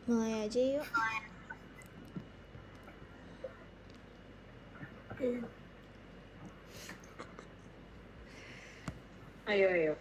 Mulai aja yuk. Ayo.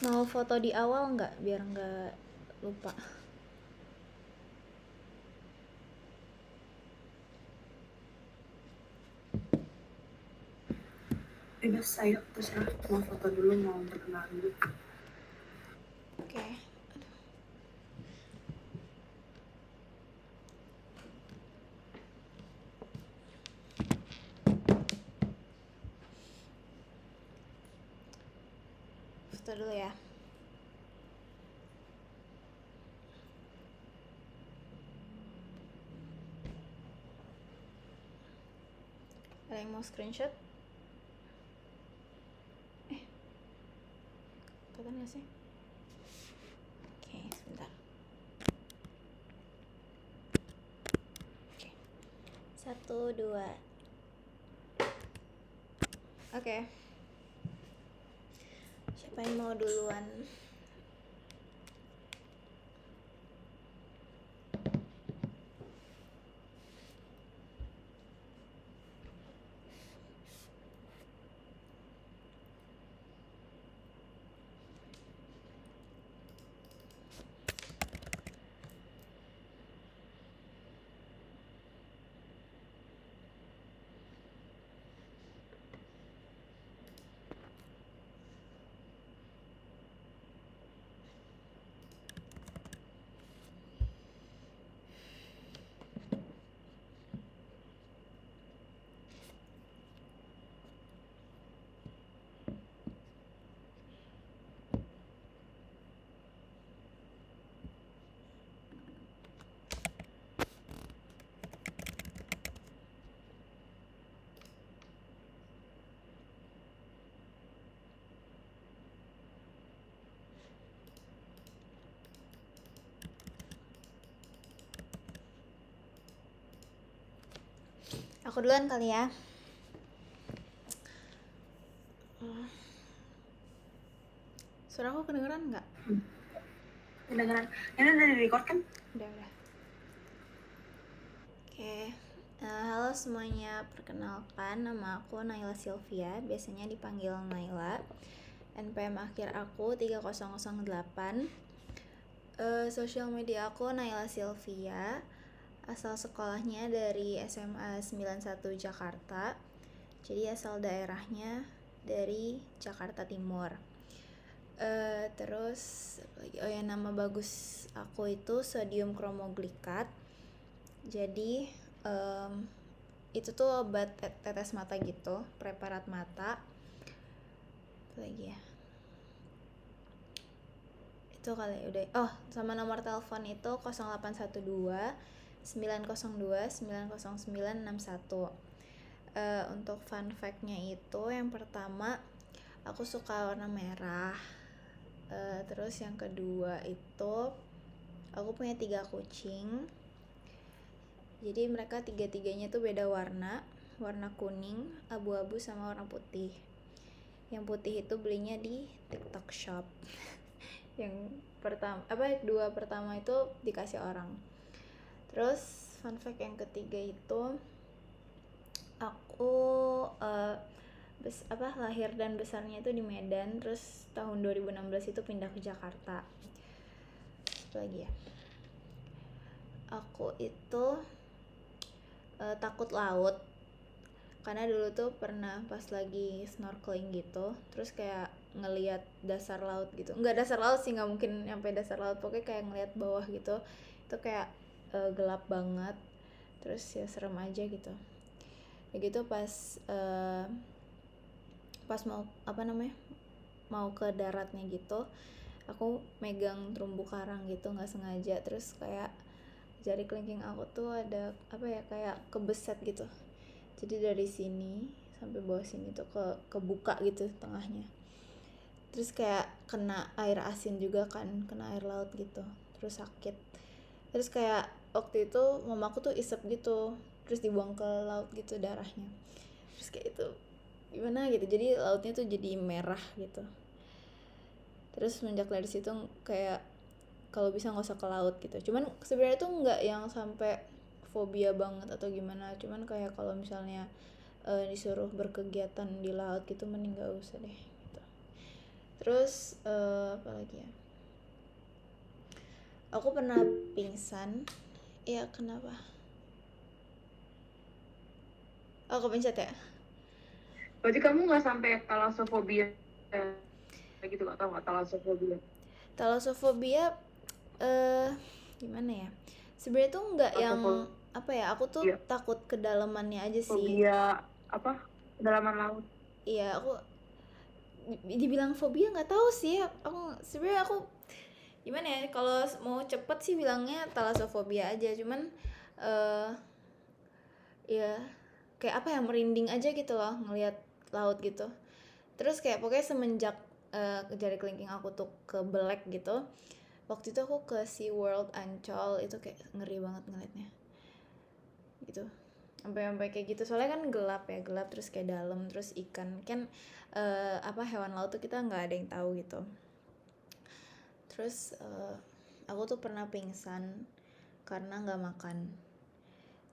Mau foto di awal nggak biar nggak lupa? Bebas, ayo terserah mau foto dulu mau perkenalan dulu. Oke. Foto dulu ya. Ada yang mau screenshot? Kelihatan nggak sih? Oke, sebentar. Oke. 1, 2. Oke. Siapa yang mau duluan? Aku duluan kali ya. Suara aku kedengeran nggak? Kedengeran. Ini udah di-record kan? Udah. Oke. Halo semuanya, perkenalkan nama aku Naila Sylvia, biasanya dipanggil Naila. NPM akhir aku 3008. Sosial media aku Naila Sylvia. Asal sekolahnya dari SMA 91 Jakarta. Jadi asal daerahnya dari Jakarta Timur. Terus nama bagus aku itu sodium kromoglikat. Jadi itu tuh obat tetes mata gitu, preparat mata. Apa lagi ya? Itu kali udah. Oh, sama nomor telepon itu 0812 902 90961. Untuk fun fact-nya itu yang pertama aku suka warna merah. Terus yang kedua itu aku punya 3 kucing. Jadi mereka tiga-tiganya tuh beda warna kuning, abu-abu sama warna putih. Yang putih itu belinya di TikTok Shop. Yang dua pertama itu dikasih orang. Terus fun fact yang ketiga itu aku lahir dan besarnya itu di Medan, terus tahun 2016 itu pindah ke Jakarta. Apalagi ya, aku itu takut laut karena dulu tuh pernah pas lagi snorkeling gitu, terus kayak ngelihat dasar laut gitu, nggak dasar laut sih, nggak mungkin sampai dasar laut, pokoknya kayak ngelihat bawah gitu, itu kayak gelap banget, terus ya serem aja gitu. Ya gitu pas mau mau ke daratnya gitu, aku megang terumbu karang gitu nggak sengaja, terus kayak jari kelingking aku tuh ada kayak kebeset gitu, jadi dari sini sampai bawah sini tuh kebuka gitu tengahnya, terus kayak kena air asin juga kan, kena air laut gitu, terus sakit. Terus kayak waktu itu mamaku tuh isep gitu, terus dibuang ke laut gitu darahnya, terus kayak itu gimana gitu, jadi lautnya tuh jadi merah gitu. Terus semenjak dari situ kayak kalau bisa nggak usah ke laut gitu. Cuman sebenarnya tuh nggak yang sampai fobia banget atau gimana, cuman kayak kalau misalnya disuruh berkegiatan di laut gitu mending nggak usah deh gitu. Terus apa lagi ya, aku pernah pingsan. Ya kenapa, aku pencet ya. Berarti kamu nggak sampai talasophobia gitu, nggak tahu nggak talasophobia? Talasophobia gimana ya, sebenarnya tuh nggak yang aku tuh takut kedalamannya aja sih. Fobia apa? Kedalaman laut. Iya, aku dibilang fobia nggak tahu sih, aku sebenarnya aku gimana ya, kalau mau cepet sih bilangnya talasophobia aja, cuman ya kayak merinding aja gitu loh ngelihat laut gitu. Terus kayak pokoknya semenjak jari kelingking aku tuh kebelik gitu, waktu itu aku ke Sea World Ancol, itu kayak ngeri banget ngeliatnya gitu, sampai kayak gitu, soalnya kan gelap terus kayak dalam, terus ikan kan hewan laut tuh kita nggak ada yang tahu gitu. Terus aku tuh pernah pingsan karena nggak makan.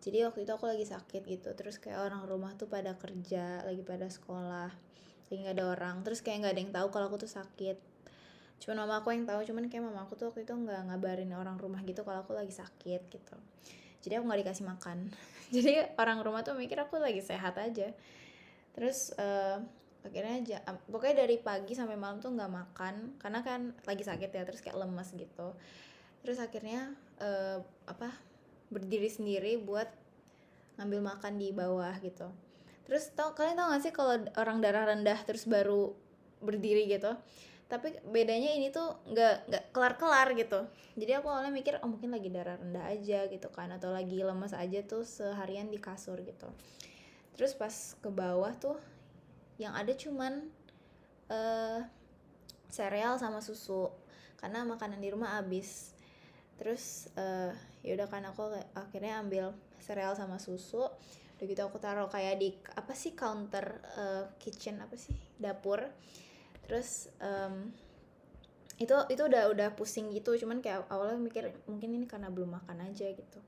Jadi waktu itu aku lagi sakit gitu, terus kayak orang rumah tuh pada kerja, lagi pada sekolah, lagi nggak ada orang, terus kayak nggak ada yang tahu kalau aku tuh sakit. Cuman mama aku yang tahu, cuman kayak mama aku tuh waktu itu nggak ngabarin orang rumah gitu kalau aku lagi sakit gitu. Jadi aku nggak dikasih makan. Jadi orang rumah tuh mikir aku lagi sehat aja. Terus akhirnya pokoknya dari pagi sampai malam tuh nggak makan karena kan lagi sakit ya, terus kayak lemes gitu. Terus akhirnya berdiri sendiri buat ngambil makan di bawah gitu. Terus kalian tau gak sih kalau orang darah rendah terus baru berdiri gitu, tapi bedanya ini tuh nggak kelar gitu. Jadi aku awalnya mikir mungkin lagi darah rendah aja gitu kan, atau lagi lemas aja tuh seharian di kasur gitu. Terus pas ke bawah tuh yang ada cuman sereal sama susu karena makanan di rumah habis. Terus ya udah kan aku akhirnya ambil sereal sama susu, udah gitu aku taruh kayak di counter kitchen dapur. Terus itu udah pusing gitu, cuman kayak awalnya mikir mungkin ini karena belum makan aja gitu.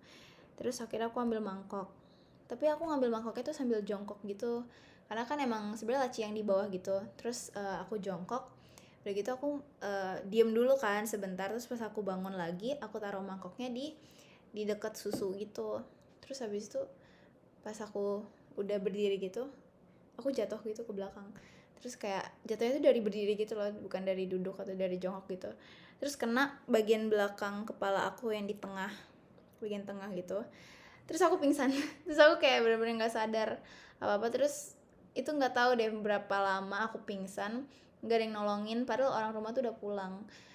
Terus akhirnya aku ambil mangkok, tapi aku ngambil mangkoknya tuh sambil jongkok gitu karena kan emang sebenarnya laci yang di bawah gitu. Terus aku jongkok, udah gitu aku diem dulu kan sebentar, terus pas aku bangun lagi aku taruh mangkoknya di dekat susu gitu. Terus habis itu pas aku udah berdiri gitu, aku jatuh gitu ke belakang. Terus kayak jatuhnya tuh dari berdiri gitu loh, bukan dari duduk atau dari jongkok gitu. Terus kena bagian belakang kepala aku yang di tengah, bagian tengah gitu. Terus aku pingsan. Terus aku kayak bener-bener nggak sadar apa-apa. Terus itu nggak tahu deh berapa lama aku pingsan, nggak ada yang nolongin, padahal orang rumah tuh udah pulang.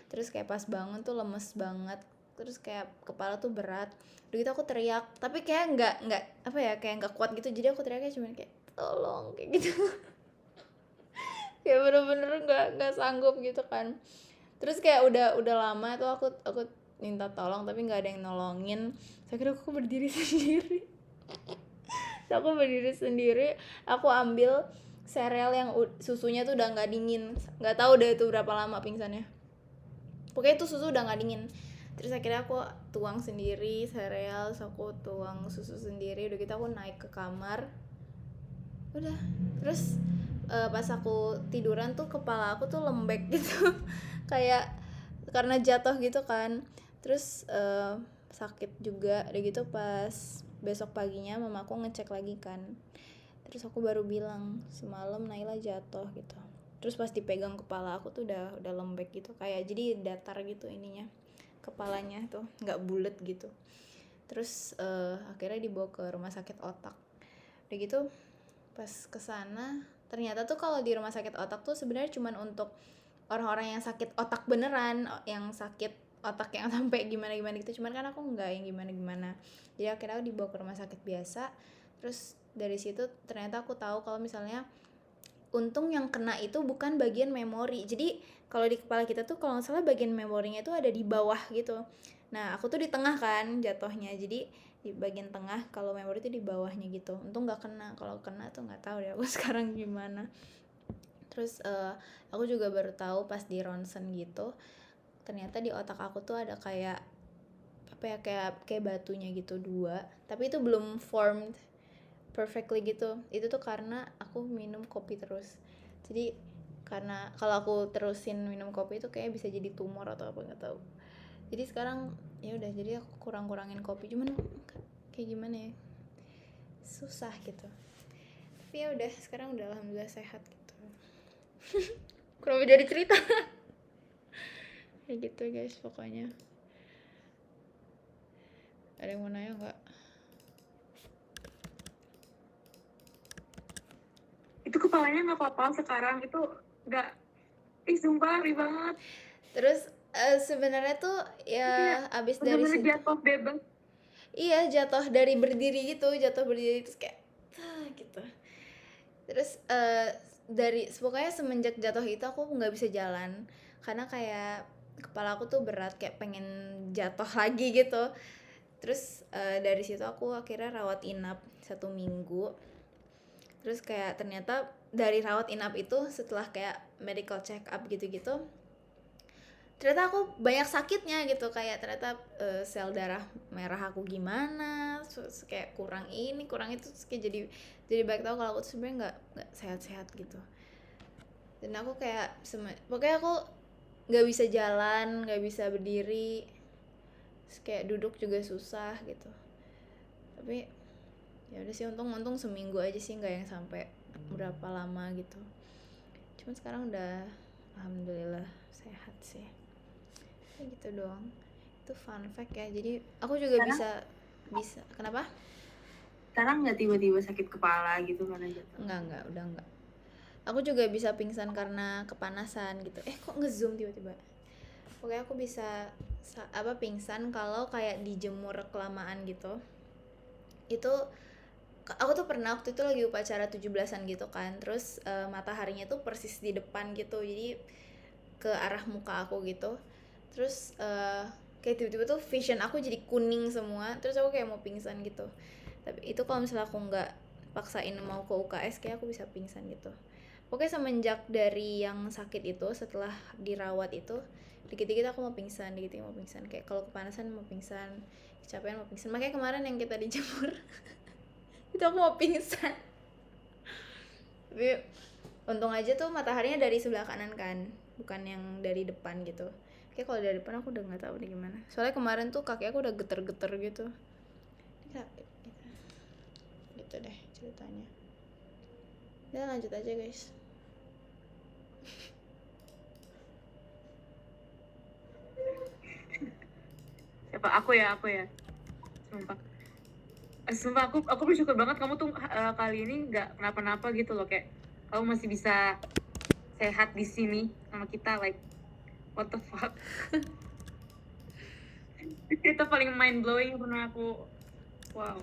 Terus kayak pas bangun tuh lemes banget, terus kayak kepala tuh berat. Udah gitu aku teriak, tapi kayak nggak kayak nggak kuat gitu, jadi aku teriaknya cuma kayak tolong kayak gitu. Kayak bener-bener nggak sanggup gitu kan. Terus kayak udah lama tuh aku minta tolong tapi nggak ada yang nolongin. Saya kira aku berdiri sendiri. Aku berdiri sendiri, aku ambil sereal yang susunya tuh udah nggak dingin, nggak tahu deh itu berapa lama pingsannya, pokoknya itu susu udah nggak dingin. Terus akhirnya aku tuang sendiri sereal, terus aku tuang susu sendiri, udah gitu aku naik ke kamar. Udah, terus pas aku tiduran tuh kepala aku tuh lembek gitu kayak karena jatuh gitu kan. Terus sakit juga, udah gitu pas besok paginya mamaku ngecek lagi kan, terus aku baru bilang semalam Naila jatuh gitu. Terus pas dipegang kepala aku tuh udah lembek gitu, kayak jadi datar gitu ininya, kepalanya tuh nggak bulat gitu. Terus akhirnya dibawa ke rumah sakit otak. Udah gitu pas kesana ternyata tuh kalau di rumah sakit otak tuh sebenarnya cuman untuk orang-orang yang sakit otak beneran, yang sakit otak yang sampai gimana gitu. Cuman kan aku nggak yang gimana, jadi akhirnya aku dibawa ke rumah sakit biasa. Terus dari situ ternyata aku tahu kalau misalnya untung yang kena itu bukan bagian memori. Jadi kalau di kepala kita tuh kalau nggak salah bagian memorinya itu ada di bawah gitu. Nah aku tuh di tengah kan jatuhnya, jadi di bagian tengah, kalau memori itu di bawahnya gitu. Untung nggak kena, kalau kena tuh nggak tahu deh aku sekarang gimana. Terus aku juga baru tahu pas di ronsen gitu, ternyata di otak aku tuh ada kayak apa ya, kayak batunya gitu dua, tapi itu belum formed perfectly gitu. Itu tuh karena aku minum kopi terus. Jadi karena kalau aku terusin minum kopi itu kayak bisa jadi tumor atau apa nggak tahu. Jadi sekarang ya udah, jadi aku kurangin kopi, cuman kayak gimana ya, susah gitu. Tapi ya udah, sekarang udah alhamdulillah sehat gitu. Kenapa jadi cerita kayak gitu guys, pokoknya. Ada yang mau nanya nggak? Itu kepalanya nggak apa-apa sekarang, itu nggak, sumpah ngeri banget. Terus sebenarnya tuh ya abis dari Bener-bener situ, jatuh bebas. iya jatuh dari berdiri gitu, jatuh berdiri terus kayak gitu. Terus dari pokoknya semenjak jatuh itu aku nggak bisa jalan karena kayak kepala aku tuh berat, kayak pengen jatuh lagi gitu. Terus dari situ aku akhirnya rawat inap 1 minggu. Terus kayak ternyata dari rawat inap itu setelah kayak medical check up gitu-gitu, ternyata aku banyak sakitnya gitu. Kayak ternyata sel darah merah aku gimana, terus kayak kurang ini kurang itu, terus kayak jadi baik tahu kalau aku tuh sebenarnya nggak sehat-sehat gitu. Dan aku kayak pokoknya aku nggak bisa jalan, nggak bisa berdiri, terus kayak duduk juga susah gitu. Tapi ya udah sih, untung seminggu aja sih, nggak yang sampai berapa lama gitu. Cuman sekarang udah alhamdulillah sehat sih. Kayak gitu doang. Itu fun fact ya. Jadi aku juga Sekarang? bisa kenapa? Sekarang nggak tiba-tiba sakit kepala gitu karena jatuh? Enggak, udah enggak. Aku juga bisa pingsan karena kepanasan gitu. Kok ngezoom tiba-tiba? Pokoknya aku bisa pingsan kalau kayak dijemur kelamaan gitu. Itu aku tuh pernah waktu itu lagi upacara 17-an gitu kan. Terus mataharinya tuh persis di depan gitu. Jadi ke arah muka aku gitu. Terus kayak tiba-tiba tuh vision aku jadi kuning semua. Terus aku kayak mau pingsan gitu. Tapi itu kalau misalnya aku nggak paksain mau ke UKS, kayak aku bisa pingsan gitu. Pokoknya semenjak dari yang sakit itu, setelah dirawat itu, dikit-dikit aku mau pingsan, dikit-dikit mau pingsan. Kayak kalau kepanasan mau pingsan, kecapean mau pingsan. Makanya kemarin yang kita dijemur itu aku mau pingsan. Tapi untung aja tuh mataharinya dari sebelah kanan kan, bukan yang dari depan gitu. Kayak kalau dari depan aku udah nggak tahu deh gimana. Soalnya kemarin tuh kaki aku udah geter-geter gitu. Gitu deh ceritanya. Udah lanjut aja guys. Siapa? Aku ya. Sumpah aku bersyukur banget kamu tuh kali ini nggak kenapa-napa gitu loh, kayak kamu masih bisa sehat di sini sama kita, like what the fuck. Itu paling mind blowing yang pernah aku. Wow.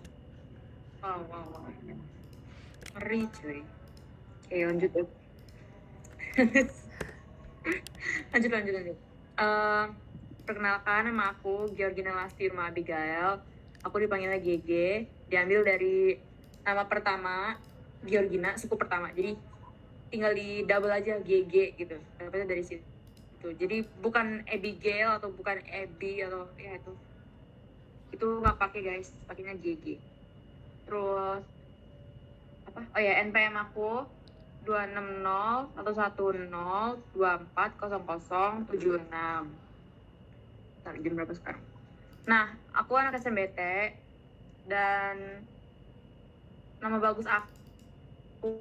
Ngeri cuy. Oke, lanjut ya. lanjut. Perkenalkan, nama aku Georgina Lasti Rumah Abigail. Aku dipanggilnya GG, diambil dari nama pertama Georgina, suku pertama. Jadi tinggal di double aja GG gitu. Dapetnya dari situ. Jadi bukan Abigail atau bukan Abby atau ya itu. Itu nggak pakai guys, pakainya GG. Terus apa? Oh ya, NPM aku 260 110 240076. jam berapa sekarang? Nah, aku anak SMBT dan nama bagus aku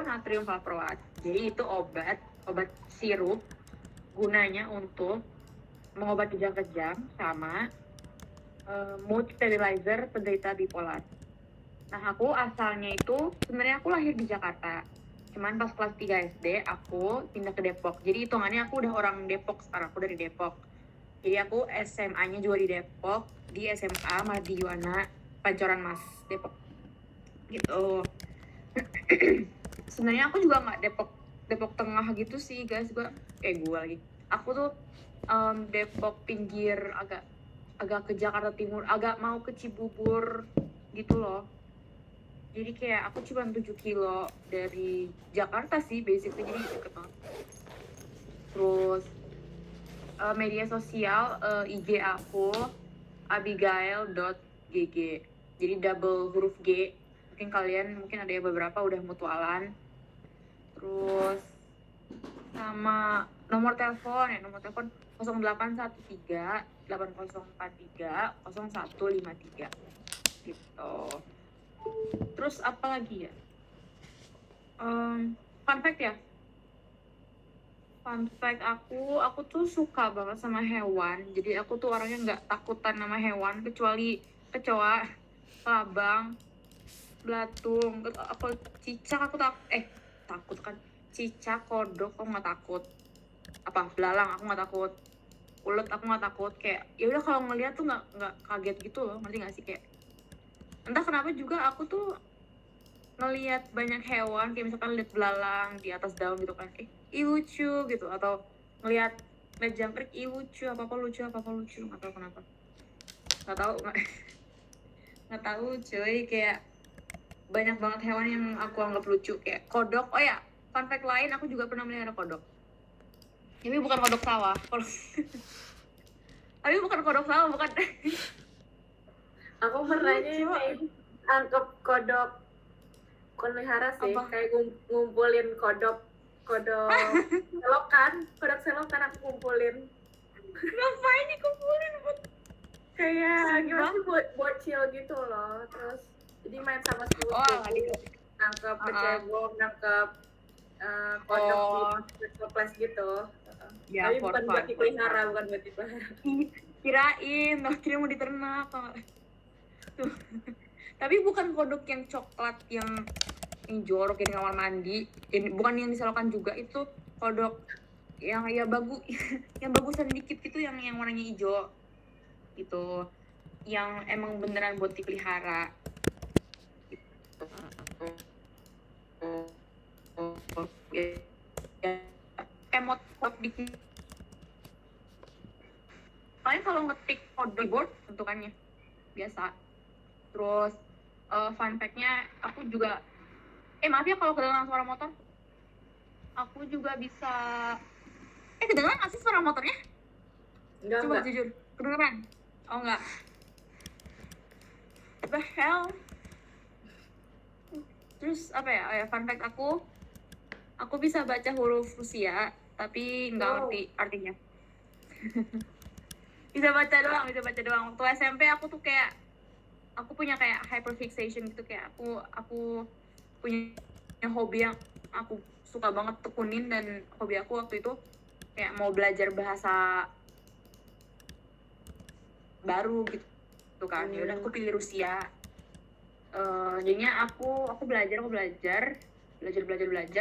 natrium valproat. Jadi itu obat sirup, gunanya untuk mengobati kejang-kejang sama mood stabilizer penderita bipolar. Nah, aku asalnya itu sebenarnya aku lahir di Jakarta. Cuman pas kelas 3 SD aku pindah ke Depok. Jadi hitungannya aku udah orang Depok sekarang, aku dari Depok. Jadi aku SMA-nya juga di Depok, di SMA Mardi Yuwana, Pancoran Mas, Depok. Gitu. Sebenarnya aku juga nggak Depok Tengah gitu sih, guys. Gue lagi. Aku tuh Depok pinggir, agak ke Jakarta Timur, agak mau ke Cibubur gitu loh. Jadi kayak aku cuma 7 kilo dari Jakarta sih basically, jadi deket banget. Terus media sosial IG aku abigail.gg, jadi double huruf G. Mungkin ada yang beberapa udah mutualan. Terus sama nomor telepon 0813 8043 0153 gitu. Terus apa lagi ya? Fun fact ya. Fun fact aku tuh suka banget sama hewan. Jadi aku tuh orangnya nggak takutan sama hewan kecuali kecoa, kelabang, belatung, apa cicak aku takut kan. Cicak, kodok aku nggak takut. Apa belalang aku nggak takut. Ulet aku nggak takut. Kayak ya udah kalau ngeliat tuh nggak kaget gitu loh. Ngerti nggak sih? Kayak entah kenapa juga aku tuh ngelihat banyak hewan, kayak misalkan lihat belalang di atas daun gitu kan, lucu gitu, atau ngelihat jangkrik lucu, apa lucu nggak tahu kenapa, nggak tahu cuy, kayak banyak banget hewan yang aku anggap lucu, kayak kodok. Oh ya, fun fact lain, aku juga pernah melihara kodok, tapi bukan kodok sawah. Tapi bukan kodok sawah, bukan. Aku pernahnya ini angkep kodok, bukan melihara sih, apa? Kayak ngumpulin kodok selokan aku kumpulin. Ngapain dikumpulin? Kayak gimana sih, bocil gitu loh. Terus jadi main sama sepupu, nangkep kecebong, nangkep kodok di toples gitu. Ya, tapi bukan buat dipelihara. Kirain mau diternak. Tuh. Tapi bukan kodok yang coklat yang jorok yang di kamar mandi, bukan yang diselokan juga, itu kodok yang ya bagus yang bagusan dikit gitu, yang warnanya hijau gitu, yang emang beneran buat dipelihara gitu. Emot dikit. Kalian kalau ngetik kodok keyboard bentukannya biasa. Terus fun fact-nya, aku juga maaf ya kalau kedengeran suara motor. Aku juga bisa kedengeran nggak sih suara motornya? Coba jujur, kedengeran? Oh enggak. What the hell? Terus apa ya, fun fact aku bisa baca huruf Rusia tapi nggak ngerti artinya. bisa baca doang. Waktu SMP aku tuh kayak aku punya kayak hyperfixation gitu, kayak aku punya hobi yang aku suka banget tekunin, dan hobi aku waktu itu kayak mau belajar bahasa baru gitu kan. Ya udah aku pilih Rusia. Jadinya aku belajar,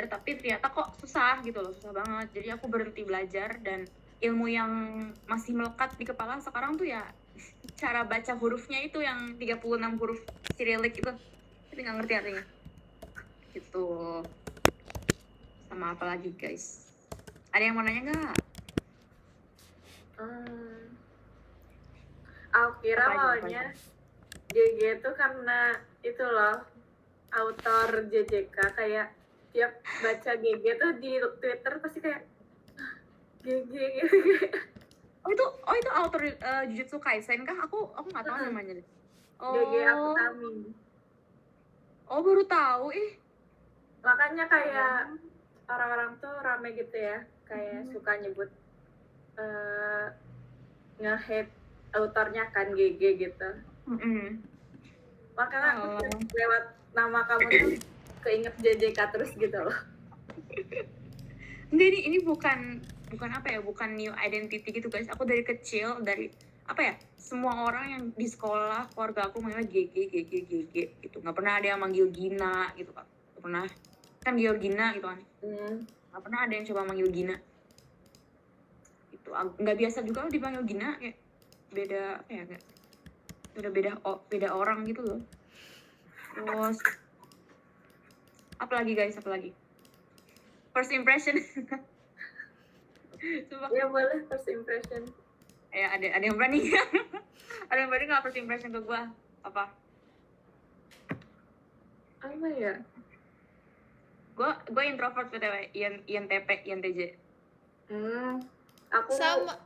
tapi ternyata kok susah gitu loh, susah banget. Jadi aku berhenti belajar, dan ilmu yang masih melekat di kepala sekarang tuh ya cara baca hurufnya itu yang 36 huruf Cyrillic itu, tapi nggak ngerti artinya gitu. Sama apa lagi guys? Ada yang mau nanya nggak? Aku kira maunya GG itu karena itu loh, author JJK, kayak tiap baca GG tuh di Twitter pasti kayak GG gitu. Oh itu author Jujutsu Kaisen kah? Aku nggak tahu namanya deh. GG Akutami. Oh, baru tahu Makanya kayak orang-orang tuh rame gitu ya, kayak suka nyebut nge-hate autornya kan GG gitu. Makanya aku lewat nama kamu tuh keinget JJK terus gitu loh. Enggak, ini bukan apa ya, bukan new identity gitu guys. Aku dari kecil, dari apa ya, semua orang yang di sekolah, keluarga aku manggilnya GG gitu. Nggak pernah ada yang manggil Gina gitu kan. Nggak pernah, kan Georgina gitu kan. Nggak pernah ada yang coba manggil Gina. Itu nggak biasa juga dipanggil Gina, kayak beda apa ya, kayak beda orang gitu loh. Terus apalagi guys, apalagi first impression. Coba. Ya boleh first impression. Ya ada yang berani. Ada yang berani nggak first impression ke gue? Apa ya? Gue introvert btw, INTP, INTJ. Aku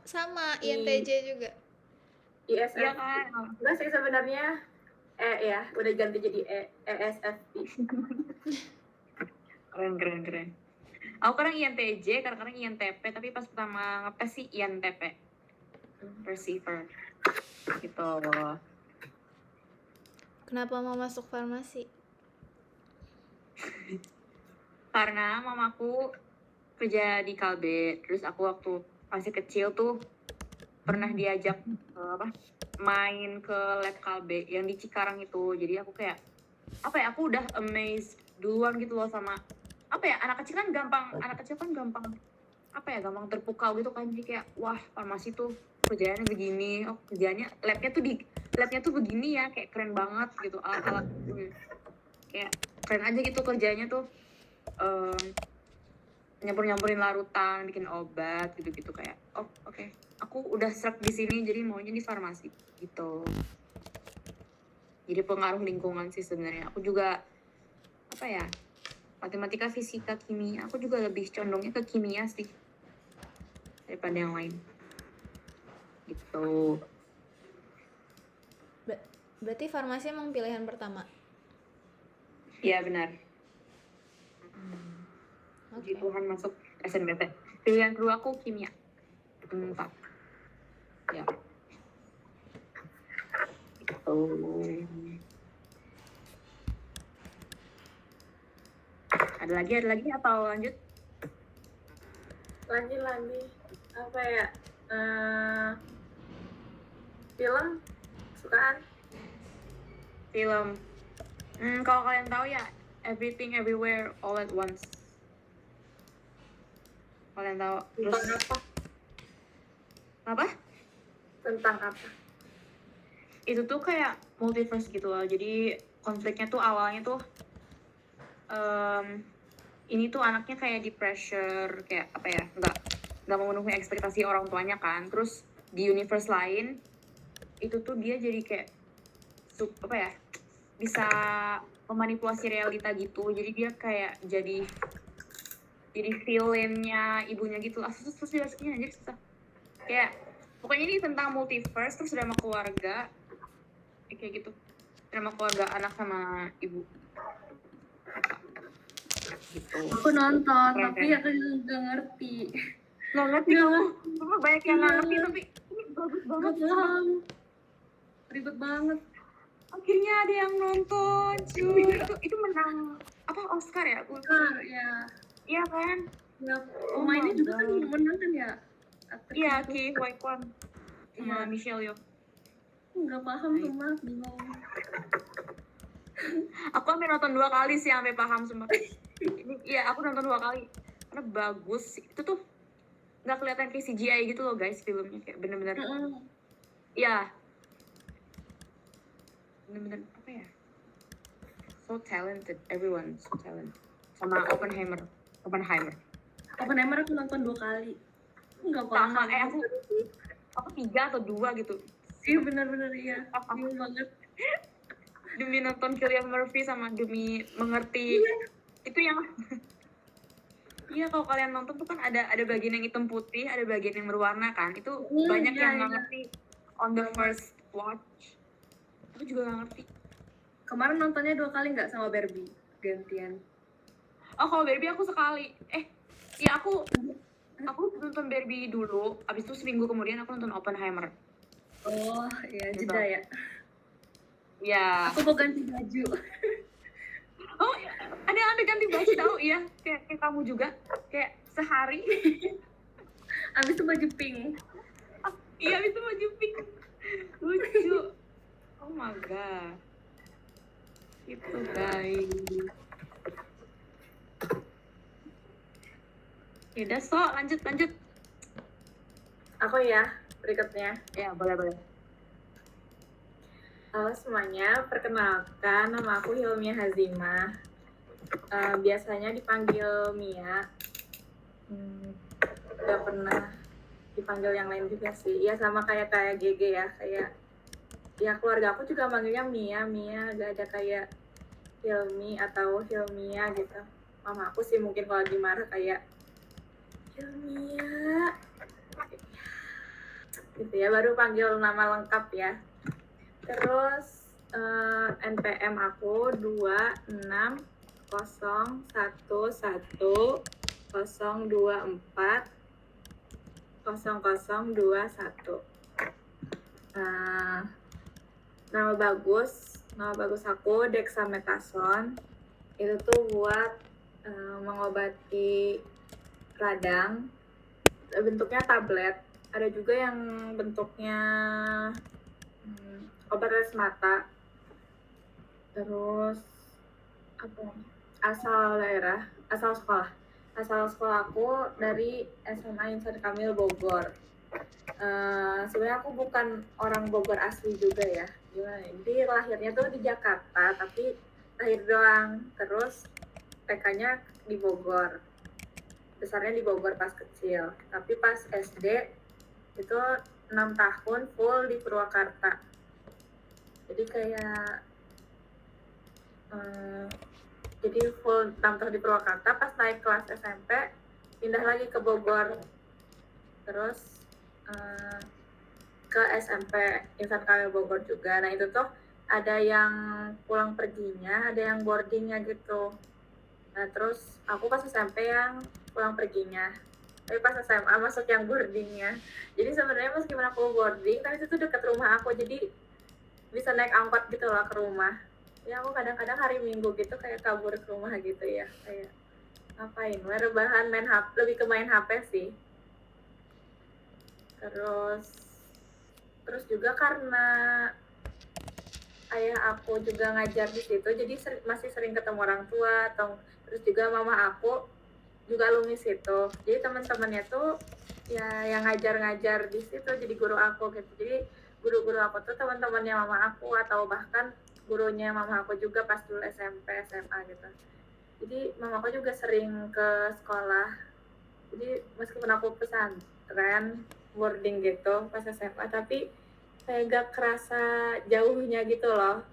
sama INTJ juga. ISFP. Iya kan? Enggak sih sebenarnya. Ya, udah ganti jadi ESFP. Keren. Aku kadang INTJ, kadang-kadang INTP, tapi pas pertama ngetes sih INTP. Receiver. Gitu. Kenapa mau masuk farmasi? Karena mamaku kerja di Kalbe, terus aku waktu masih kecil tuh pernah diajak main ke lab Kalbe yang di Cikarang itu. Jadi aku kayak aku udah amazed duluan gitu loh sama anak kecil kan gampang gampang terpukau gitu kan. Jadi kayak wah, farmasi tuh kerjaannya begini, labnya tuh begini ya, kayak keren banget gitu, alat-alat kayak keren aja gitu kerjanya tuh, nyampurin larutan, bikin obat gitu kayak oke. Aku udah serak di sini, jadi maunya di farmasi gitu. Jadi pengaruh lingkungan sih sebenarnya. Aku juga matematika, fisika, kimia, aku juga lebih condongnya ke kimia sih daripada yang lain gitu. Berarti farmasi emang pilihan pertama? Iya benar. Okay. Tuhan masuk SNBT. Pilihan kedua aku kimia. 4. Ya. Gitu. Ada lagi atau lanjut? Lagi. Apa ya? Film sukaan? Film. Kalau kalian tahu ya, Everything Everywhere All at Once. Kalian tahu? Tentang apa? Apa? Tentang apa? Itu tuh kayak multiverse gitu loh. Jadi konfliknya tuh awalnya tuh ini tuh anaknya kayak di pressure, kayak nggak memenuhi ekspektasi orang tuanya kan. Terus di universe lain itu tuh dia jadi kayak bisa memanipulasi realita gitu. Jadi dia kayak jadi villain-nya ibunya gitu. Susah jelasinnya, anjir susah. Kayak pokoknya ini tentang multiverse, terus drama keluarga kayak gitu. Drama keluarga anak sama ibu gitu. Aku nonton, keren, tapi aku nggak ngerti. Nggak ngerti kamu? Banyak yang nggak ngerti, tapi ini bagus banget. Ribet banget. Akhirnya ada yang nonton, cuy. Itu menang Oscar ya? Oscar, ya. Iya kan? Ya, pemainnya juga kan menang kan ya? Iya, Ki Hwa Kwon sama Michelle Yeoh. Nggak paham tuh mah, bingung. Aku sampai nonton 2 kali sih sampai paham sumpah. Iya, aku nonton 2 kali karena bagus. Itu tuh nggak kelihatan kayak CGI gitu loh guys, filmnya kayak bener-bener. Iya. Bener-bener so talented, everyone so talented. Sama Oppenheimer aku nonton 2 kali. Nggak paham. Sama aku 3 atau 2 gitu. Iya benar-benar iya. Bingung banget. Demi nonton Cillian Murphy sama demi mengerti itu yang iya, kalau kalian nonton tuh kan ada bagian yang hitam putih, ada bagian yang berwarna kan. Itu banyak yang nggak ngerti on the first watch. Aku juga nggak ngerti. Kemarin nontonnya 2 kali nggak sama Barbie gantian? Oh, kalau Barbie aku sekali. Aku nonton Barbie dulu, abis itu seminggu kemudian aku nonton Oppenheimer. Oh, iya Gitu. jeda ya. Ya. Aku mau ganti baju. Oh, ada yang ganti baju tahu ya? Kayak kamu juga, kayak sehari. Habis itu baju pink. Iya, itu baju pink. Lucu. Oh my god. Itu guys. Udah, so lanjut. Aku ya, berikutnya. Ya, boleh. Halo semuanya, perkenalkan nama aku Hilmia Hazimah. Biasanya dipanggil Mia. Gak pernah dipanggil yang lain juga sih. Ya sama kayak GG ya, kayak ya keluarga aku juga manggilnya Mia, gak ada kayak Hilmi atau Hilmia gitu. Mama aku sih mungkin kalau lagi marah kayak Hilmia gitu ya, baru panggil nama lengkap ya. Terus NPM aku 26010240021. Nama bagus aku dexamethasone. Itu tuh buat mengobati radang. Bentuknya tablet. Ada juga yang bentuknya obat tes mata. Terus apa? Asal sekolah aku dari SMA Insan Kamil Bogor. Sebenarnya aku bukan orang Bogor asli juga ya. Gimana? Jadi lahirnya tuh di Jakarta, tapi lahir doang. Terus TK-nya di Bogor. Besarnya di Bogor pas kecil. Tapi pas SD itu 6 tahun full di Purwakarta. Jadi kayak jadi full 6 tahun di Purwakarta. Pas naik kelas SMP pindah lagi ke Bogor. Terus ke SMP Insan Kamil Bogor juga. Nah itu tuh ada yang pulang perginya, ada yang boardingnya gitu. Nah terus aku pas SMP yang pulang perginya, tapi pas SMA masuk yang boardingnya. Jadi sebenarnya meskipun aku boarding, tapi itu tuh dekat rumah aku, jadi bisa naik angkot gitu lah ke rumah. Ya aku kadang-kadang hari Minggu gitu kayak kabur ke rumah gitu ya, kayak ngapain, rebahan, main HP, lebih ke main HP sih. Terus juga karena ayah aku juga ngajar di situ, jadi masih sering ketemu orang tua. Terus juga mama aku juga alumni situ, jadi teman-temannya tuh ya yang ngajar di situ, jadi guru aku gitu. Jadi guru-guru aku tuh teman-temannya mama aku, atau bahkan gurunya mama aku juga pas dulu SMP SMA gitu. Jadi mama aku juga sering ke sekolah. Jadi meskipun aku pesantren boarding gitu pas SMA, tapi kayak gak kerasa jauhnya gitu loh.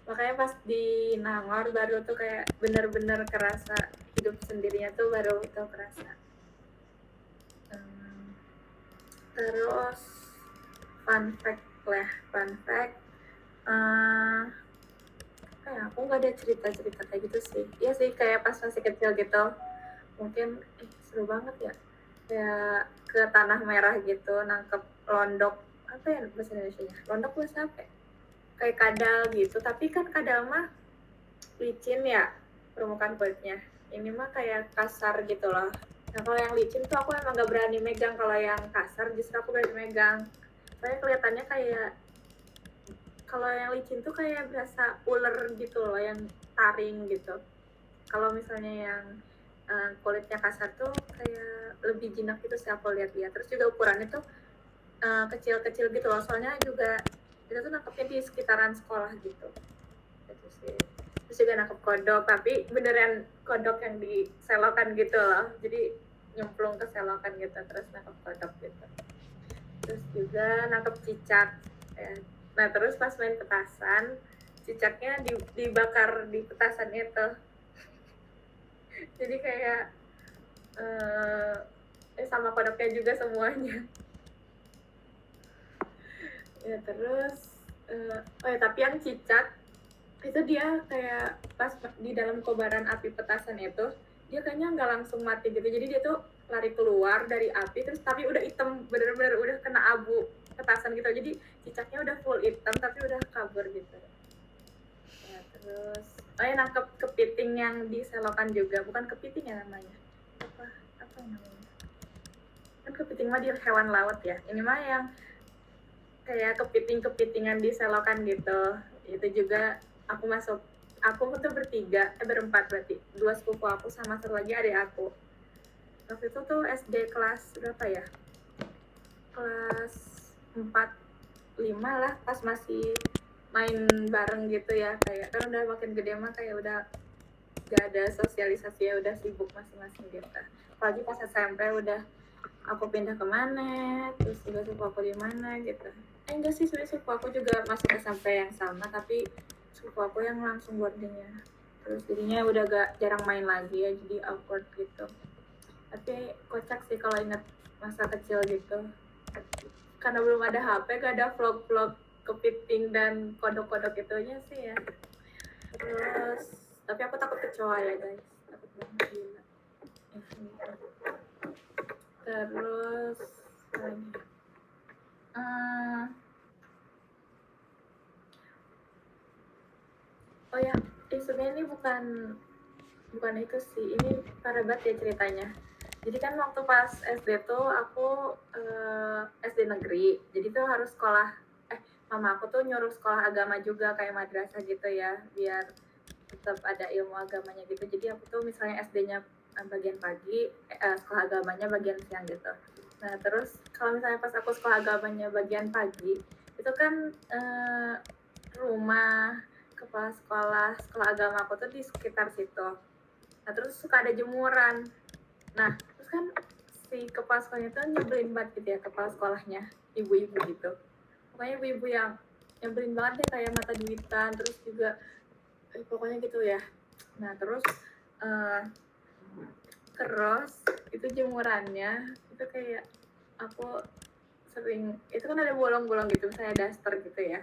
Makanya pas di Nangor baru tuh kayak bener-bener kerasa hidup sendirinya tuh baru tuh kerasa. Terus fun fact kayak aku nggak ada cerita kayak gitu sih. Iya sih, kayak pas masih kecil gitu mungkin seru banget ya, kayak ke tanah merah gitu nangkep londok, apa ya bahasa Indonesia-nya, londok bahasa apa ya? Kayak kadal gitu, tapi kan kadal mah licin ya permukaan kulitnya, ini mah kayak kasar gitu loh. Nah kalau yang licin tuh aku emang gak berani megang, kalau yang kasar justru aku berani megang. Soalnya kelihatannya kayak, kalau yang licin tuh kayak berasa ular gitu loh, yang taring gitu. Kalau misalnya yang kulitnya kasar tuh kayak lebih jinak gitu sih aku lihat-lihat. Terus juga ukurannya tuh kecil-kecil gitu loh, soalnya juga kita tuh nangkepnya di sekitaran sekolah gitu. Gitu sih. Terus juga nangkep kodok, tapi beneran kodok yang diselokan gitu loh, jadi nyemplung ke selokan gitu, terus nangkep kodok gitu. Terus juga nangkep cicak ya. Nah terus pas main petasan, cicaknya dibakar di petasan itu. Jadi kayak sama kodoknya juga semuanya. Ya terus tapi yang cicak itu dia kayak pas di dalam kobaran api petasan itu, dia kayaknya nggak langsung mati gitu. Jadi dia tuh lari keluar dari api, terus tapi udah hitam, bener-bener udah kena abu, petasan gitu, jadi cicaknya udah full hitam tapi udah kabur gitu ya. Terus nangkep kepiting yang di selokan juga, bukan kepiting ya namanya, apa namanya, kan kepiting mah di hewan laut ya, ini mah yang kayak kepitingan di selokan gitu. Itu juga aku tuh berempat berarti, 2 sepupu aku sama satu lagi adik aku. Waktu itu tuh SD kelas berapa ya, kelas 4, 5 lah, pas masih main bareng gitu ya, kayak kan udah makin gede mah kayak udah gak ada sosialisasi ya, udah sibuk masing-masing gitu. Apalagi pas SMP udah aku pindah kemana, terus juga suku aku di mana gitu. Enggak sih, sebenarnya suku aku juga masuk SMP yang sama, tapi suku aku yang langsung boardingnya. Terus jadinya udah jarang main lagi ya, jadi awkward gitu. Tapi kocak sih kalau ingat masa kecil gitu. Karena belum ada HP, gak ada vlog-vlog kepiting dan kodok-kodok itunya sih ya. Terus, tapi aku takut kecoa ya guys, takut banget gila. Terus oh ya, sebenarnya ini bukan itu sih, ini parah banget ya ceritanya. Jadi kan waktu pas SD tuh aku SD negeri, jadi tuh harus sekolah, mama aku tuh nyuruh sekolah agama juga kayak madrasah gitu ya, biar tetap ada ilmu agamanya gitu. Jadi aku tuh misalnya SD-nya bagian pagi, sekolah agamanya bagian siang gitu. Nah terus kalau misalnya pas aku sekolah agamanya bagian pagi, itu kan rumah kepala sekolah agama aku tuh di sekitar situ. Nah terus suka ada jemuran. Nah terus kan si kepala sekolahnya tuh nyebelin banget gitu ya, kepala sekolahnya, ibu-ibu gitu. Pokoknya ibu-ibu yang nyebelin banget deh, kayak mata duitan, terus juga pokoknya gitu ya. Nah terus itu jemurannya itu kayak aku sering, itu kan ada bolong-bolong gitu, misalnya daster gitu ya,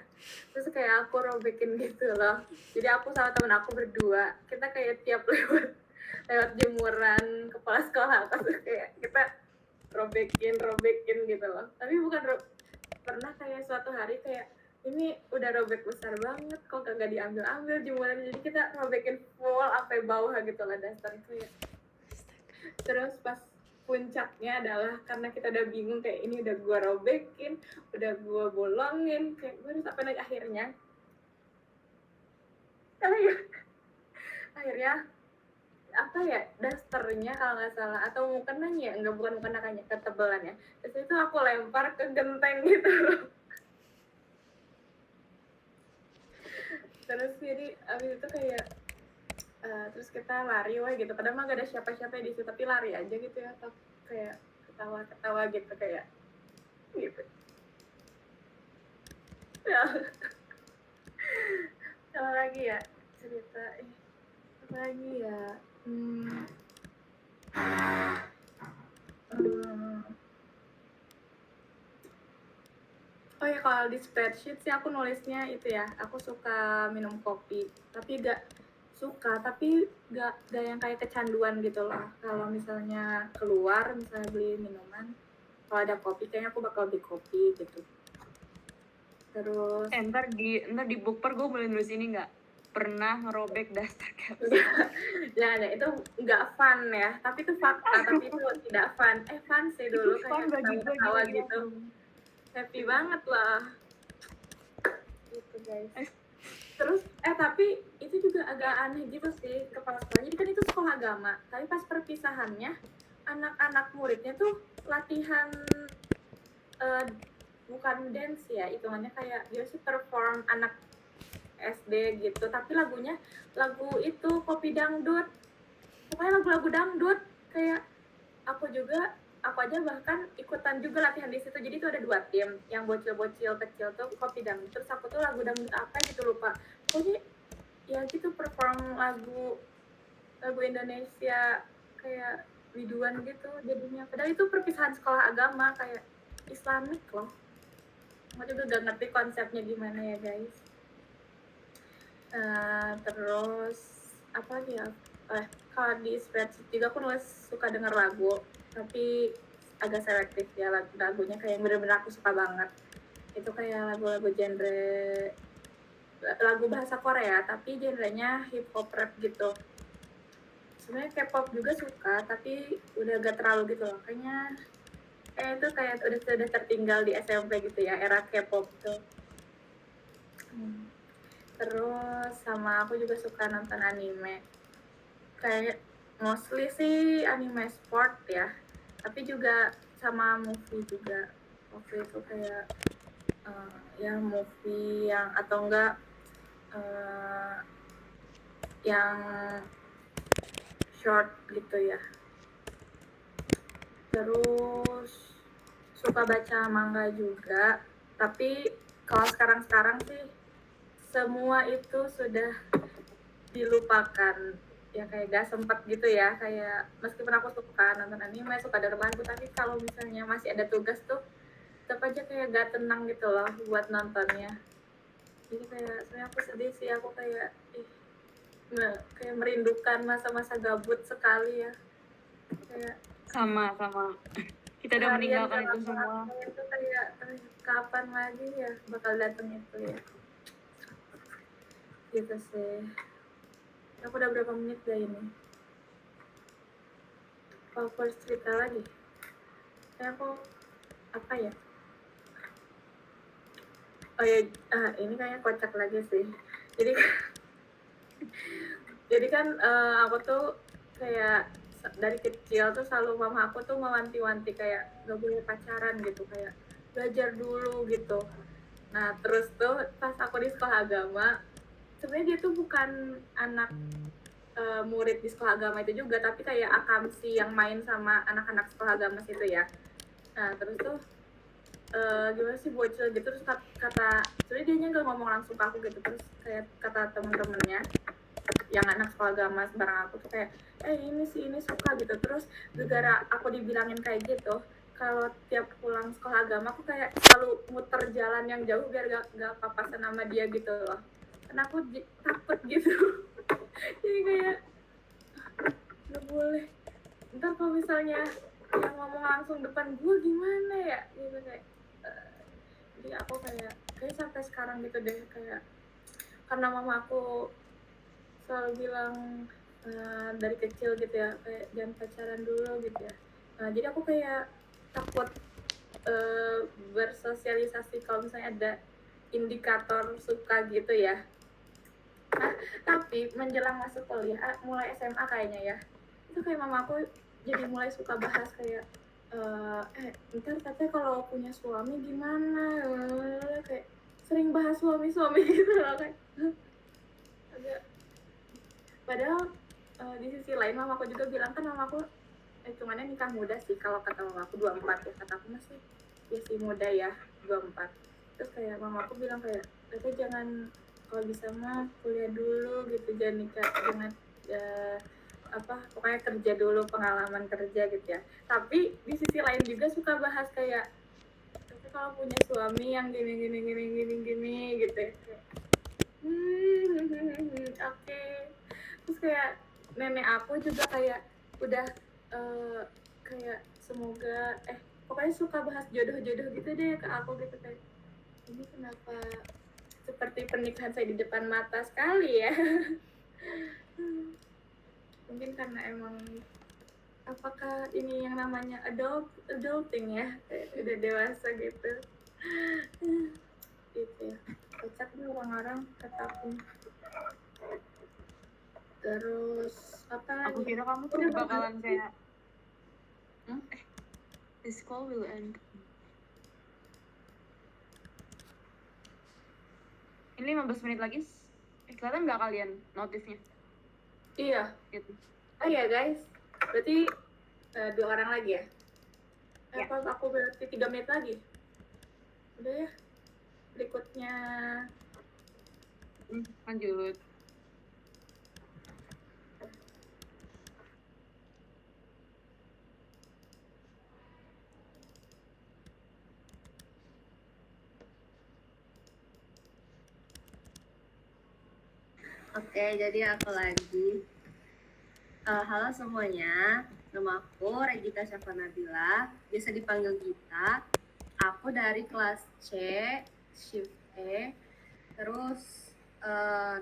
terus kayak aku robekin gitu loh. Jadi aku sama temen aku berdua, kita kayak tiap lewat jemuran kepala sekolah terus kayak kita robekin gitu loh. Tapi bukan pernah kayak suatu hari kayak ini udah robek besar banget kok kagak diambil jemuran, jadi kita robekin full sampai bawah gitu lah daster itu ya. Terus pas puncaknya adalah karena kita udah bingung kayak ini udah gua robekin, udah gua bolongin, kayak gue harus apa lagi akhirnya apa ya, dasternya kalau nggak salah atau mukenanya, bukan mukenanya, ketebelannya, terus itu aku lempar ke genteng gitu. Terus jadi abis itu kayak terus kita lari gitu, padahal mah gak ada siapa-siapa di situ, tapi lari aja gitu ya, kayak ketawa gitu kayak gitu ya. Apa lagi ya cerita apa lagi ya, oh ya kalau di spreadsheet sih aku nulisnya itu ya, aku suka minum kopi, tapi gak yang kayak kecanduan gitu loh. Kalau misalnya keluar, misalnya beli minuman, kalau ada kopi kayaknya aku bakal beli kopi gitu. Terus ntar di bookper gue boleh nulis ini nggak, pernah ngerobek daster caps. ya itu nggak fun ya, tapi itu fakta. Tapi itu tidak fun. Fun sih dulu, kayak ketawa gitu, happy banget lah gitu guys. Terus tapi itu juga agak aneh gitu sih kepala sekolah. Jadi kan itu sekolah agama, tapi pas perpisahannya anak-anak muridnya tuh latihan bukan dance ya, hitungannya kayak dia sih perform anak SD gitu, tapi lagunya lagu itu kopi dangdut, pokoknya lagu-lagu dangdut. Kayak aku aja bahkan ikutan juga latihan di situ. Jadi tuh ada 2 tim, yang bocil-bocil kecil tuh kopi dangdut, terus aku tuh lagu dangdut apa gitu lupa. Pokoknya ya gitu perform lagu Indonesia kayak biduan gitu jadinya. Padahal itu perpisahan sekolah agama kayak Islamik loh. Aku juga gak ngerti konsepnya gimana ya guys. Terus apa ya? Kalau di spreadsheet juga aku nulis suka denger lagu, tapi agak selektif ya lagunya, kayak bener-bener aku suka banget. Itu kayak lagu-lagu genre lagu bahasa Korea tapi genrenya hip hop rap gitu. Sebenarnya K-pop juga suka tapi udah gak terlalu gitu loh. Kayaknya itu kayak udah tertinggal di SMP gitu ya, era K-pop tuh. Terus sama aku juga suka nonton anime. Kayak mostly sih anime sport ya. Tapi juga sama movie juga. Waktu itu kayak ya movie yang atau enggak yang short gitu ya. Terus suka baca manga juga, tapi kalau sekarang sih semua itu sudah dilupakan, ya kayak gak sempet gitu ya, kayak meskipun aku suka nonton anime, suka denger lagu, tapi kalau misalnya masih ada tugas tuh tetap aja kayak gak tenang gitu loh buat nontonnya. Jadi kayak sebenarnya aku sedih sih, aku kayak kayak merindukan masa-masa gabut sekali ya, kayak Sama kita udah harian meninggalkan itu semua. itu kayak kapan lagi ya bakal datang itu ya, gitu sih. Aku udah berapa menit gak ini? Kalau aku harus cerita lagi kayak aku apa ya, oh ya, ini kayaknya kocak lagi sih. Jadi jadi kan aku tuh kayak dari kecil tuh selalu mama aku tuh mewanti-wanti kayak gak boleh pacaran gitu, kayak belajar dulu gitu. Nah terus tuh pas aku di sekolah agama, sebenarnya dia tuh bukan anak murid di sekolah agama itu juga, tapi kayak akamsi yang main sama anak-anak sekolah agama situ ya. Nah terus tuh gimana sih bocil gitu, terus kata sebenarnya dia nggak ngomong langsung ke aku gitu, terus kayak kata temen-temennya yang anak sekolah agama bareng aku tuh kayak ini sih ini suka gitu. Terus gara-gara aku dibilangin kayak gitu, kalau tiap pulang sekolah agama aku kayak selalu muter jalan yang jauh biar gak papasan sama dia gitu loh, karena aku takut gitu. Jadi kayak nggak boleh, ntar kalau misalnya yang ngomong langsung depan gue gimana ya gitu, kayak jadi aku kayak sampai sekarang gitu deh, kayak karena mama aku selalu bilang dari kecil gitu ya, kayak jangan pacaran dulu gitu ya. Nah jadi aku kayak takut bersosialisasi kalau misalnya ada indikator suka gitu ya. Nah tapi menjelang masuk kuliah, mulai SMA kayaknya ya, itu kayak mama aku jadi mulai suka bahas kayak ntar katanya kalau punya suami gimana, kayak sering bahas suami gitu loh, kayak agak. Padahal di sisi lain mamaku juga bilang, kan mamaku hitungannya nikah muda sih, kalau kata mamaku 24 ya, kata aku masih ya sih muda ya 24. Terus kayak mamaku bilang kayak tapi jangan, kalau bisa mah kuliah dulu gitu, jangan nikah, jangan pokoknya kerja dulu, pengalaman kerja gitu ya. Tapi di sisi lain juga suka bahas kayak tapi kalau punya suami yang gini gitu ya. Oke. Terus kayak nenek aku juga kayak udah kayak semoga pokoknya suka bahas jodoh-jodoh gitu deh ke aku gitu, kayak ini kenapa seperti pernikahan saya di depan mata sekali ya. Mungkin karena emang apakah ini yang namanya adulting ya, udah dewasa gitu. Gitu ya, kocak nih orang-orang kata aku. Terus apa lagi? Aku kira kamu tuh bakalan kayak this call will end. Ini 15 menit lagi. Kelihatan nggak kalian notifnya? Iya. Gitu. Oh iya guys, berarti 2 orang lagi ya? Ya. Apa aku berarti 3 menit lagi? Udah ya. Berikutnya lanjut. Oke, jadi aku lagi. Halo semuanya, nama aku Regita Syafa Nabila, biasa dipanggil Gita. aku dari kelas C, shift E, terus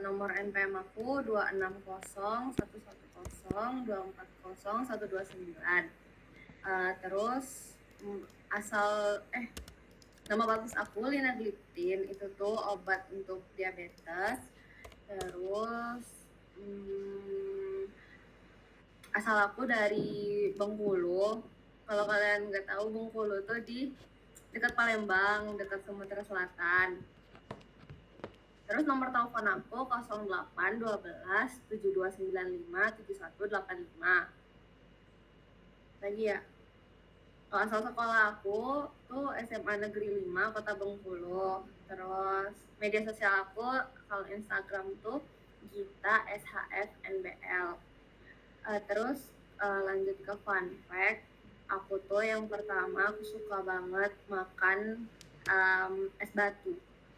nomor NPM aku 260 110 140 240 terus asal nama bagus aku linagliptin, itu tuh obat untuk diabetes. Terus asal aku dari Bengkulu. Kalau kalian nggak tahu, Bengkulu tuh di dekat Palembang, dekat Sumatera Selatan. Terus nomor telepon aku 08 12 7295 7185. Lagi ya. Kalau asal sekolah aku tuh SMA Negeri 5 Kota Bengkulu. Terus media sosial aku kalau Instagram tuh Gita SHF NBL. Terus lanjut ke fun fact, aku tuh yang pertama aku suka banget makan es batu.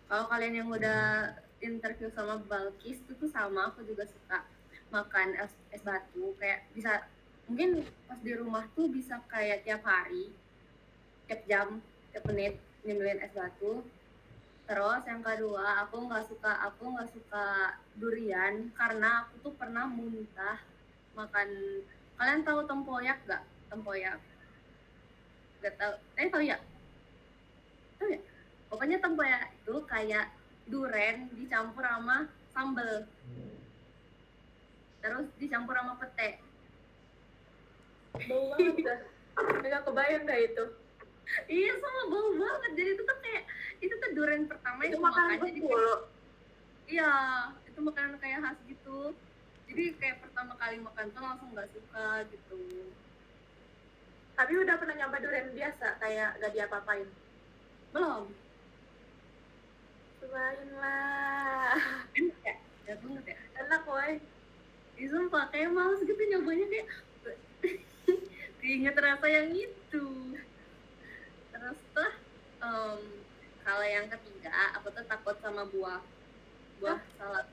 Kalau kalian yang udah interview sama Balkis itu tuh sama, aku juga suka makan es batu. Kayak bisa, mungkin pas di rumah tuh bisa kayak tiap hari, tiap jam, tiap menit nyemilin es batu. Terus yang kedua, aku nggak suka durian karena aku tuh pernah muntah makan. Kalian tahu tempoyak gak? Tempoyak gak tahu, tahu ya? Tahu ya? Pokoknya tempoyak itu kayak duren dicampur sama sambal, terus dicampur sama pete. Bau banget dah. Nggak kebayang dah itu. Iya, sama bau banget. Jadi itu tuh kayak, itu tuh duren pertama Itu yang aku makanan makan. Jadi Bengkulu. iya, itu makanan kayak khas gitu. Jadi kayak pertama kali makan tuh langsung gak suka gitu. Tapi udah pernah nyoba durian biasa, kayak gak diapa-apain? Belum. Cobain lah. Enak ya? Enak banget ya? Enak woy. Ih, sumpah kayak males gitu nyobanya, kayak keinget rasa yang itu. Terus tuh kalau yang ketiga, aku tuh takut sama buah salak.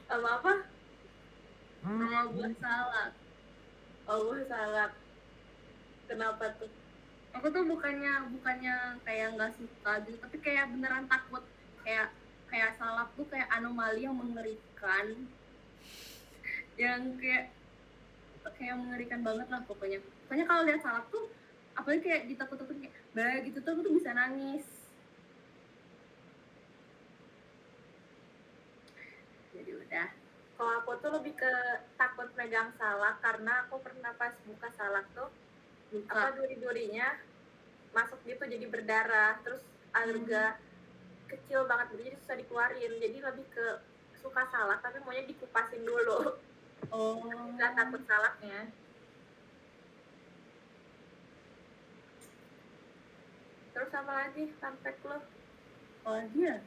Sama apa? Sama buah salak. Oh, buah salak. Kenapa tuh? Aku tuh bukannya kayak nggak suka gitu, tapi kayak beneran takut. Kayak salak tuh kayak anomali yang mengerikan, yang kayak mengerikan banget lah pokoknya. Pokoknya kalau lihat salak tuh, apalagi kayak ditakut-takutin kayak bah gitu tuh, aku tuh bisa nangis. Jadi udah. Kalau aku tuh lebih ke takut megang salak karena aku pernah pas buka salak tuh apa duri-durinya masuk gitu jadi berdarah, terus agak kecil banget gitu, jadi susah dikeluarin. Jadi lebih ke suka salak tapi maunya dikupasin dulu. Oh. Nggak takut salaknya. Terus apa lagi fun fact lo? Oh dia.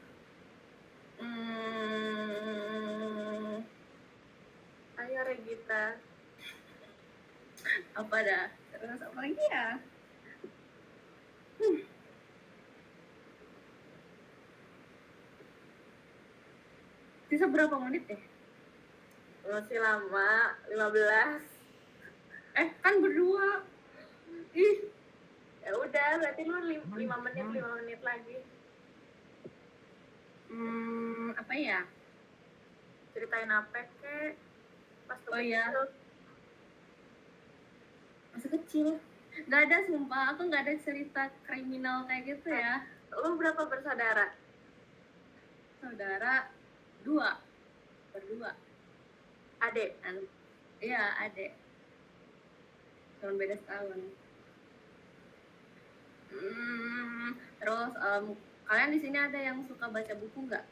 Ayo Regita. Apa dah? Terus apa lagi ya? Sisa berapa menit deh? Masih lama, 15. Kan berdua. Ih. Ya udah, berarti lu 5 menit lagi. Apa ya? Ceritain apa kek? Pas Oh iya. kecil. Masih kecil. Gak ada, sumpah. Aku gak ada cerita kriminal kayak gitu ya. Lu berapa bersaudara? Saudara 2. Berdua. Adik? Iya, adik. Cuma beda setahun. Terus kalian di sini ada yang suka baca buku nggak?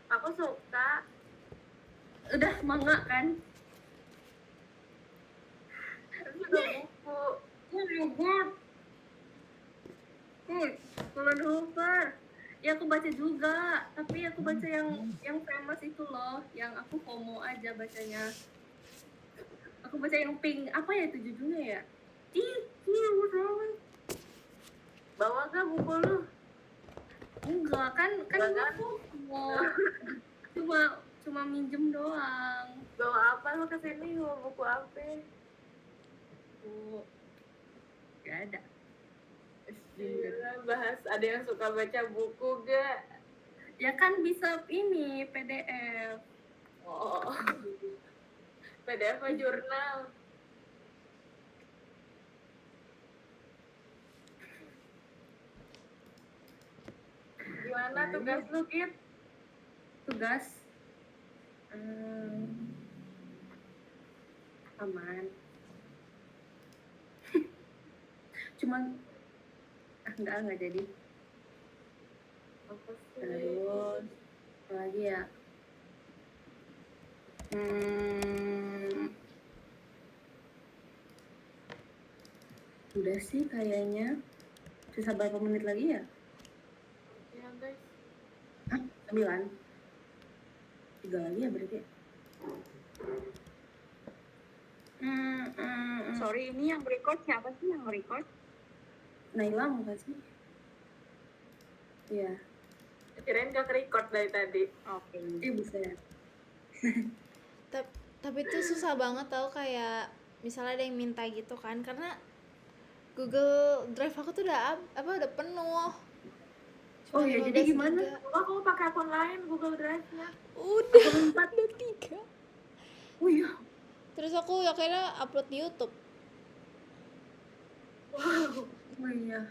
Aku suka. Udah manga kan? Suka buku. Kalau Hoover. Ya aku baca juga, tapi aku baca yang famous itu loh, yang aku FOMO aja bacanya. Aku baca yang pink, apa ya itu judulnya ya? Bawa gak buku lu? Enggak, kan Enggak, aku cuma minjem doang. Bawa apa lu kesini? Bawa buku apa? Buku gak ada. bahas ada yang suka baca buku gak? Ya kan bisa ini PDF. Oh, PDF apa jurnal? Gimana tugas lu, Kit? Tugas aman. Cuman enggak jadi. Apa sih? Terus apa lagi ya? Udah sih kayaknya. Sisa berapa menit lagi ya? Ya, guys. 9. 3 lagi ya berarti. Sorry, ini yang record siapa sih yang record? Naila bukan sih? Iya. Kirain gak record dari tadi. Oke. Bisa ya. Tapi itu susah banget tau, kayak misalnya ada yang minta gitu kan, karena Google Drive aku tuh udah penuh. Oh iya, jadi 15 gimana? giga. Coba kamu pakai akun lain Google Drive-nya. Udah 3. Oh iya. Terus aku akhirnya upload di YouTube. Wow. Oh iya.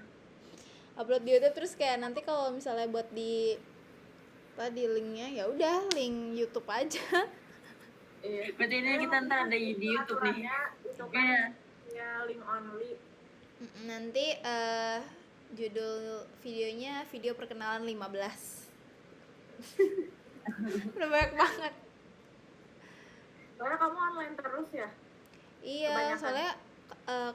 Upload di YouTube, terus kayak nanti kalau misalnya buat di linknya, ya udah link YouTube aja. Iya. Berarti ini kita ntar ada di YouTube nih. Aturannya itu kan Iya. ya link only. Nanti judul videonya video perkenalan 15. Udah banyak banget. Soalnya kamu online terus ya? Iya, Kebanyakan. soalnya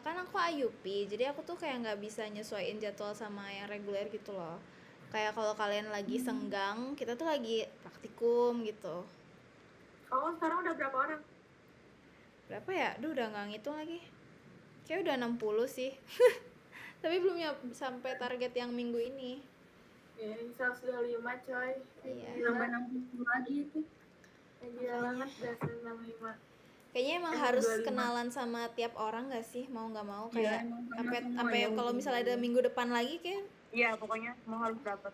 kan aku IUP, jadi aku tuh kayak nggak bisa nyesuaiin jadwal sama yang reguler gitu loh. Kayak kalau kalian lagi senggang, kita tuh lagi praktikum gitu. Kamu sekarang udah berapa orang? Berapa ya? Duh, udah nggak ngitung lagi. Kayak udah 60 sih. Tapi belum sampai target yang minggu ini. Ya, 125 coy. Iya. Nambah 60 lagi itu. Gila banget udah 165. Kayaknya emang harus kenalan sama tiap orang gak sih, mau nggak mau, kayak emang sama sampai semua sampai ya, kalau misalnya ada minggu depan lagi kayak Iya, pokoknya semua harus dapat.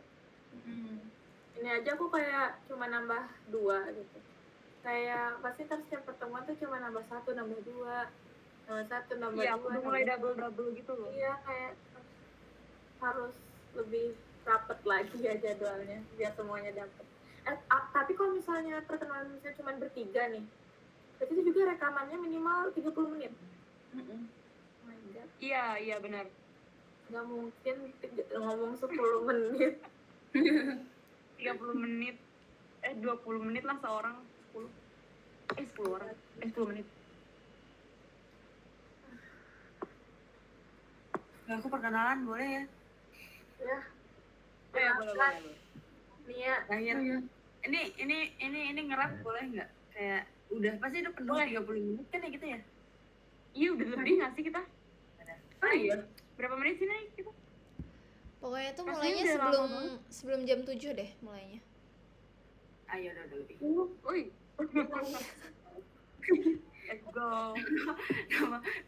Ini aja aku kayak cuma nambah 2 gitu. Kayak pasti ntar setiap pertemuan tuh cuma nambah 1, nambah 2, nambah 1, nambah 2. Iya, aku udah mulai double gitu loh. Iya, kayak harus lebih rapet lagi ya jadwalnya biar semuanya dapet. Tapi kalau misalnya pertemuan misalnya cuma bertiga nih, berarti itu juga rekamannya minimal 30 menit. Oh my god, Iya, benar. nggak mungkin ngomong 10 menit. 30 menit 20 menit lah seorang. 10 orang 10 menit. Aku perkenalan boleh ya? Ya, Ya, boleh. Nia. Terakhir. Ini ngerap boleh nggak? Kayak udah pasti udah penuh 30 menit kan ya kita ya? Iya, udah lebih nggak sih kita? Oh iya. Berapa menit sih naik kita? pokoknya tuh Rasanya mulainya udah lama sebelum jam 7 deh mulainya. Ayo udah lebih. Woi. Let's go.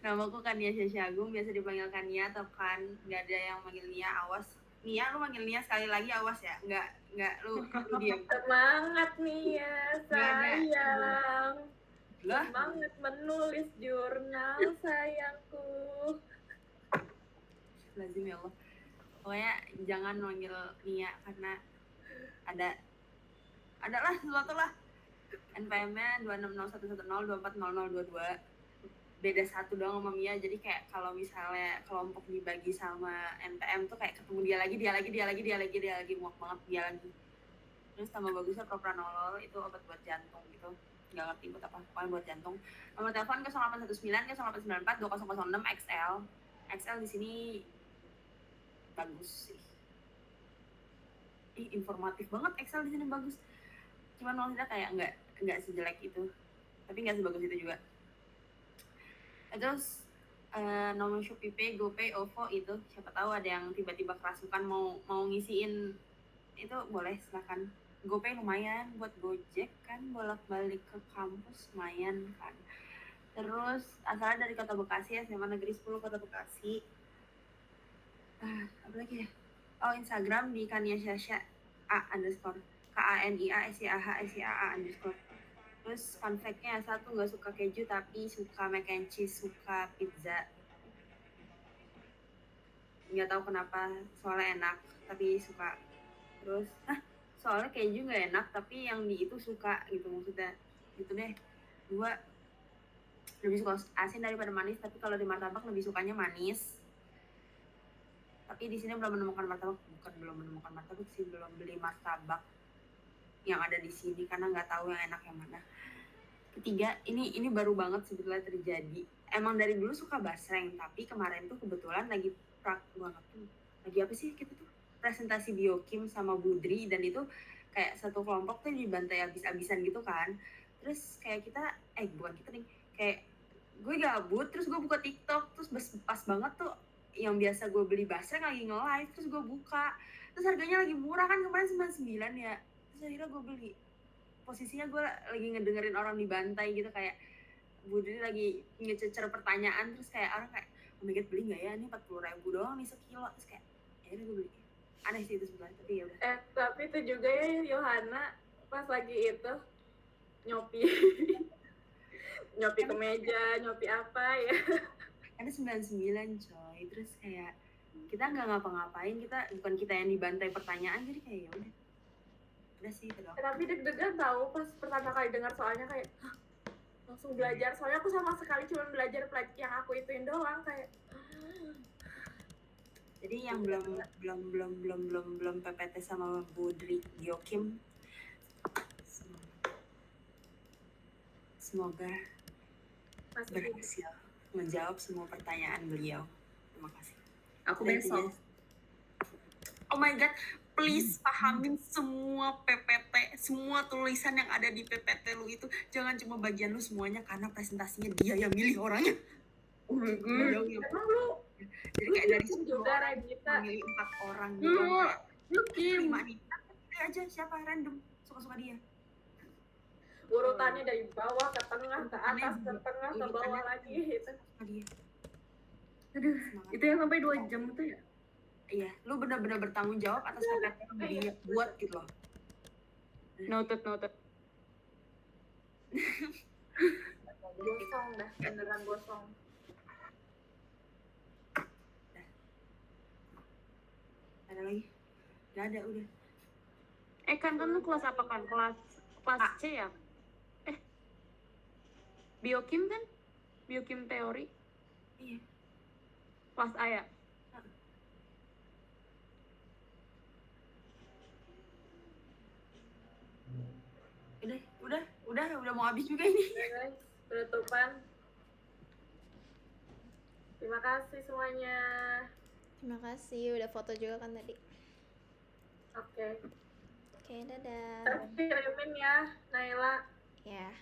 Namaku Kania Syasha Agung, biasa dipanggil Kania atau Kan. Nggak ada yang manggil Nia, awas. Nia, lu manggil Nia sekali lagi awas ya. Nggak lu diam. Semangat Nia, sayang. Lah, Semangat menulis jurnal sayangku. lazim ya Allah. Pokoknya jangan manggil Nia karena ada lah sesuatu lah. NPM-nya 260110240022. Beda 1 doang sama Mia, jadi kayak kalau misalnya kelompok dibagi sama NPM tuh kayak ketemu dia lagi muak banget dia lagi. Terus tambah bagusnya propranolol itu obat buat jantung gitu, nggak ngerti buat apa, pokoknya buat jantung. Nomor telepon ke 0819 0894 2006 XL. XL di sini bagus sih, informatif banget. XL di sini bagus, cuman maksudnya kayak nggak sejelek itu, tapi nggak sebagus itu juga. Terus nomor Shopee Pay, GoPay, OVO itu siapa tahu ada yang tiba-tiba kerasukan mau ngisiin itu, boleh silakan. GoPay lumayan buat Gojek kan, bolak-balik ke kampus lumayan kan. Terus asalnya dari Kota Bekasi, SMA Negeri 10 Kota Bekasi. Apa lagi ya? Oh, Instagram di Kania Syasha A underscore KANIASYAH underscore. Terus fun fact-nya satu nggak suka keju tapi suka mac and cheese, suka pizza. Nggak tahu kenapa, soalnya enak tapi suka. Terus soalnya keju nggak enak tapi yang di itu suka gitu maksudnya. Gitu deh. Dua, lebih suka asin daripada manis, tapi kalau di martabak lebih sukanya manis. Tapi di sini belum menemukan martabak, sih, belum beli martabak yang ada di sini karena nggak tahu yang enak yang mana. Ketiga, ini baru banget sebetulnya terjadi. Emang dari dulu suka basreng, tapi kemarin tuh kebetulan lagi lagi apa sih kita tuh presentasi biokim sama Budri, dan itu kayak satu kelompok tuh dibantai abis-abisan gitu kan. Terus kayak kita bukan kita nih, kayak gue gabut terus gue buka TikTok, terus pas banget tuh yang biasa gue beli basreng lagi nge-live, terus gue buka, terus harganya lagi murah kan, kemarin 99 ya, terus akhirnya gue beli. Posisinya gue lagi ngedengerin orang dibantai gitu, kayak Budri lagi ngececer pertanyaan, terus kayak orang kayak, oh my god, beli nggak ya, ini 40.000 doang nih sekilo, terus kayak akhirnya gue beli. Aneh sih itu sebenarnya, tapi ya udah. Tapi itu juga ya Yohana pas lagi itu nyopi nyopi kemeja, nyopi apa ya, Ada 99 coy, terus kayak kita nggak ngapa-ngapain, bukan kita yang dibantai pertanyaan, jadi kayak ya udah sih itu doang. tapi deg-degan tahu pas pertama kali dengar soalnya, kayak langsung belajar, soalnya aku sama sekali cuma belajar yang aku ituin doang, kayak jadi yang belum PPT sama Budri Biokim, semoga berhasil menjawab semua pertanyaan beliau. Terima kasih. Aku besok. Oh my god, please pahamin semua PPT, semua tulisan yang ada di PPT lu itu, jangan cuma bagian lu semuanya, karena presentasinya dia yang milih orangnya. emang lu Jadi kayak dari juga Radita milih 4 orang gitu. lu Kim, 5 nih. Pilih aja siapa random, suka-suka dia. urutannya dari bawah ke tengah ke atas ke tengah ke bawah lagi gitu. Suka dia. Aduh, Semangat. itu yang sampai 2 jam itu ya? Iya, lu benar-benar bertanggung jawab atas PPT yang dia buat gitu loh. Noted. Gosong dah, beneran gosong. Ada lagi? Gak ada, udah. Kan lu kelas apa kan? Kelas C ya? Biokim kan? Biokim teori. Iya. Kelas A ya? Udah mau habis juga ini. Guys, penutupan. Terima kasih semuanya. Terima kasih udah foto juga kan tadi. Oke. Oke, dadah. Terus kirimin ya, Naila. Ya.